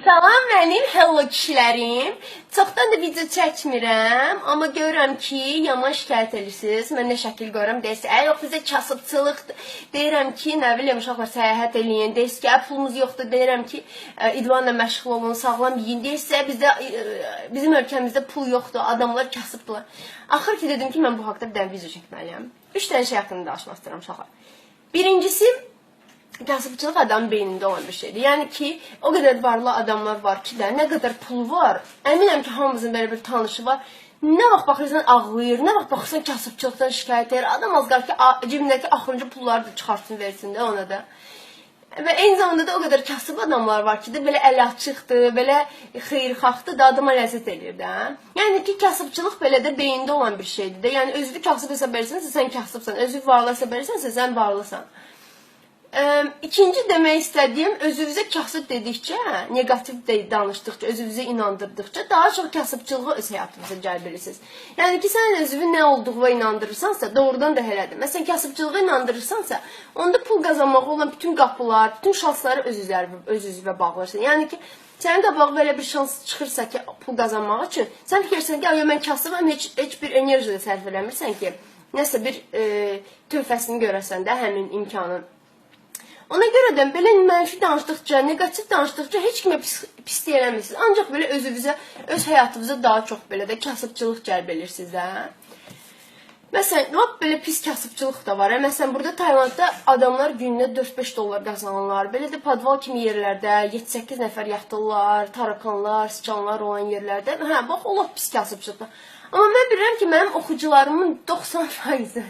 Salam mənim hello kişilərim. Çoxdan da video çəkmirəm, amma görürəm ki, yaman şikayət edirsiniz. Mən nə şəkil görürəm, deyirsiniz, yox bizə kasıbçılıqdır. Deyirəm ki, nə bilim, uşaqlar səyahət eləyin, deyirsiniz ki, pulumuz yoxdur. Deyirəm ki, idmanla məşğul olun, sağlam yiyin. Deyirsiniz, bizim ölkəmizdə pul yoxdur, adamlar kasıbdılar. Axır ki, dedim ki, mən bu haqda bir dənə video çəkməliyəm. 3 dənə şey haqqında danışmaq istəyirəm uşaqlar. Birincisi, kasıbçılıq adamın beynində olan bir şeydir. Yəni ki, o qədər varlı adamlar var ki də, nə qədər pul var, əminəm ki, hamımızın belə bir tanışı var. Nə vaxt baxırsan ağlayır, nə vaxt baxırsan kasıbçılıqdan şikayət edir. Adam az qalır ki, cibindəki axırıncı pulları da çıxartsın, versin də ona da. Və eyni zamanda da o qədər kasıb adamlar var ki, də belə əli açıqdır, belə xeyirxahdır da adama ləzzət edir də. Yəni ki, kasıbçılıq belə də beyində olan bir şeydir də. Yəni özünü kasıb hesab edirsən, sən kasıbsan, özünü varlı hesab edirsən, sən varlısan. İkinci demək istədiyim, özünüzə kasıb dedikcə, negativ danışdıqca, özünüzə inandırdıqca daha çox kasıbçılığı öz həyatınıza cəlb edirsiniz. Yəni ki, sən özünü nə olduğuna inandırırsansa, doğrudan da elədir. Məsələn, kasıbçılığa inandırırsansa, onda pul qazanmağa olan bütün qapılar, bütün şansları öz üzvə bağlayırsan. Yəni ki, sənin qabağa belə bir şans çıxırsa ki, pul qazanmaq üçün, sən fikirsən ki, mən kasıbam, heç bir enerji də sərf eləmirsən ki, nəsə bir töhfəsini görəsən də həmin imkanın. Ona görə də belə mənfi danışdıqca, negativ danışdıqca heç kimə pis deyələmirsiniz. Ancaq belə özünüzə, öz həyatınıza daha çox belə də kasıbçılıq cəlb edirsiniz. Məsələn, lap belə pis kasıbçılıq da var. Məsələn, burada Taylandda adamlar gününə 4-5 dollar qazanırlar. Belə də podval kimi yerlərdə 7-8 nəfər yatırlar, tarakanlar, sıçanlar olan yerlərdə. Hə, bax, o lap pis kasıbçılıqdır. Amma mən bilirəm ki, mənim oxucularımın 90%.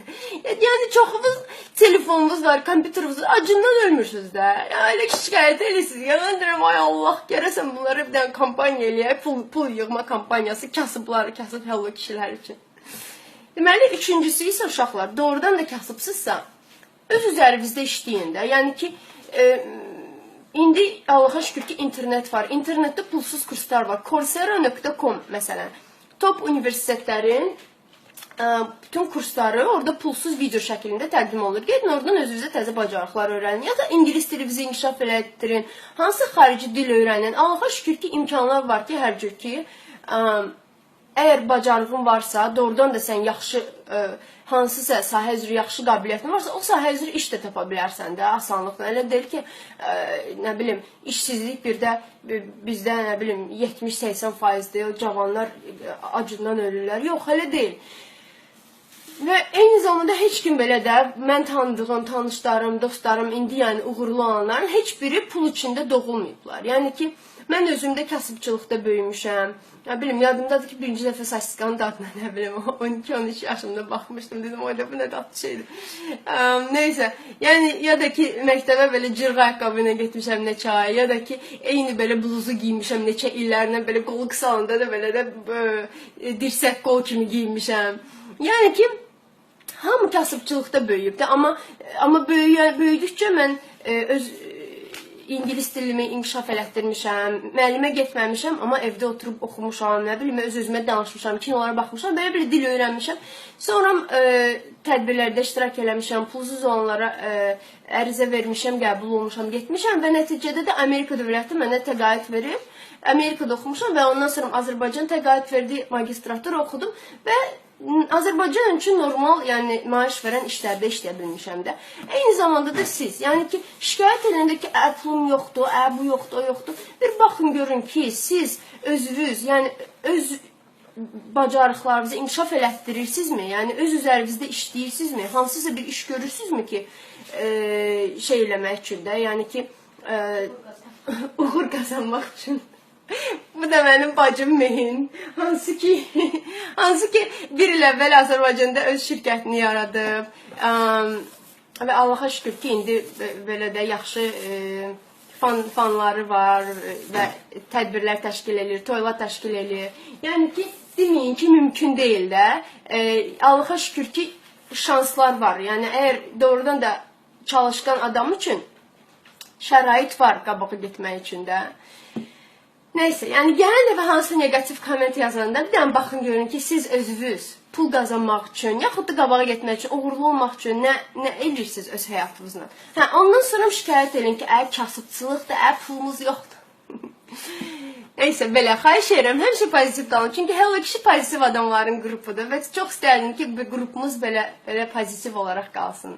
Yəni, çoxumuz telefonumuz var, kompüterimiz var, acından ölmürsünüz də. Elə ki, şikayət edirsiniz. Yəni, deyirəm, ay Allah, görəsən bunları bir dənə kampanya eləyək, pul yığma kampaniyası, kasıblar, kasıb hello kişilər üçün. Deməli, üçüncüsü isə uşaqlar, doğrudan da kasıbsızsa, öz üzərinizdə işləyin də. Yəni ki, indi Allaha şükür ki, internet var. İnternetdə pulsuz kurslar var. Coursera.com məsələn. Top universitetlərin bütün kursları orada pulsuz video şəklində təqdim olunur. Gedin oradan özünüzə təzə bacarıqlar öyrənin. Ya da ingilis dilinizi inkişaf elətdirin. Hansı xarici dil öyrənin. Allaha şükür ki, imkanlar var ki, hər cür ki, əgər bacarığın varsa, doğrudan da sən yaxşı, hansısa sahə üzrə yaxşı qabiliyyətin varsa, o sahə üzrə iş də tapa bilərsən də, asanlıqla. Elə deyil ki, nə bilim, işsizlik bir də bizdə, nə bilim, 70-80%dir, cavanlar acından ölürlər. Yox, elə deyil. Və eyni zamanda heç kim belə də, mən tanıdığım, tanışlarım, dostlarım, indi yəni uğurlu olanların heç biri pul içində doğulmayıblar. Yəni ki, mən özümdə kasıbçılıqda böyümüşəm. Ya bilim, yadımdadır ki, birinci dəfə saçsızqanın dadına, nə bilim, 12-13 yaşımda baxmışdım, dedim, o da bu nə dadlı şeydir. Neysə, yəni, ya da ki, məktəbə belə cırğı ayaqqabı ilə getmişəm neçə ay, ya da ki, eyni belə bluzu giymişəm neçə illərlə, belə qolu qısalında da belə də dirsək qol kimi giymişəm. Yəni ki, hamı kasıbçılıqda böyüyüb də, amma böyüdükcə mən öz İngilis dilimi inkişaf elətdirmişəm, müəllimə getməmişəm, amma evdə oturub oxumuşam, nə bilim, öz-özümə danışmışam, kinolara baxmışam, belə bir dil öyrənmişəm. Sonra tədbirlərdə iştirak eləmişəm, pulsuz olanlara ərizə vermişəm, qəbul olmuşam, getmişəm və nəticədə də Amerika dövləti mənə təqaüd verib. Amerikada oxumuşam və ondan sonra Azərbaycan təqaüd verdi, magistratura oxudum və Azərbaycan üçün normal, yəni maaş verən işlərdə işləyə bilmişəm də. Eyni zamanda da siz, yəni ki, şikayət edəndə ki, pulum yoxdur, bu yoxdur, o yoxdur. Bir baxın, görün ki, siz özünüz, yəni öz bacarıqlarınızı inkişaf elətdirirsinizmi? Yəni öz üzərinizdə işləyirsinizmi? Hansısa bir iş görürsünüzmü ki, şey eləmək üçün də, yəni ki, uğur qazanmaq üçün. Bu da mənim bacım Mehin. Hansı ki bir il əvvəl Azərbaycanda öz şirkətini yaradıb. Və Allaha şükür ki, indi belə də yaxşı fanları var və tədbirlər təşkil edir, toylar təşkil edir. Yəni ki, deməyin ki, mümkün deyil də. Allaha şükür ki, şanslar var. Yəni, əgər doğrudan da çalışqan adam üçün şərait var qabağa getmək üçün də. Nəysə, yəni gələn dəfə hansı negativ komment yazanda bir dənə baxın görün ki, siz özünüz pul qazanmaq üçün, yaxud da qabağa getmək üçün, uğurlu olmaq üçün nə edirsiniz öz həyatınızla? Ondan sonra şikayət edin ki, kasıbçılıqdır, pulumuz yoxdur. Neyse, belə xahiş edirəm, həmişə pozitiv qalın. Çünki Hello Kişi pozitiv adamların qrupudur və çox istərdim ki, qrupumuz belə pozitiv olaraq qalsın.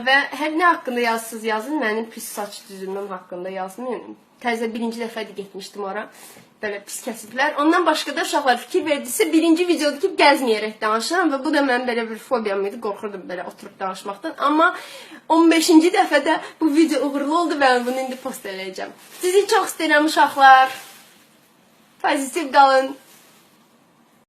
Və nə haqqında yazsınız yazın, mənim pis saç düzülməm haqqında yazmayın. Təzə birinci dəfədir getmişdim ora. Belə pis kəsiblər. Ondan başqa da uşaqlar fikir verdisə, birinci videodur ki, gəzməyərək danışıram və bu da mənim belə bir fobiyam idi. Qorxurdum belə oturub danışmaqdan. Amma 15-ci dəfədə bu video uğurlu oldu və mən bunu indi post eləyəcəm. Sizi çox istəyirəm uşaqlar. Pozitiv qalın.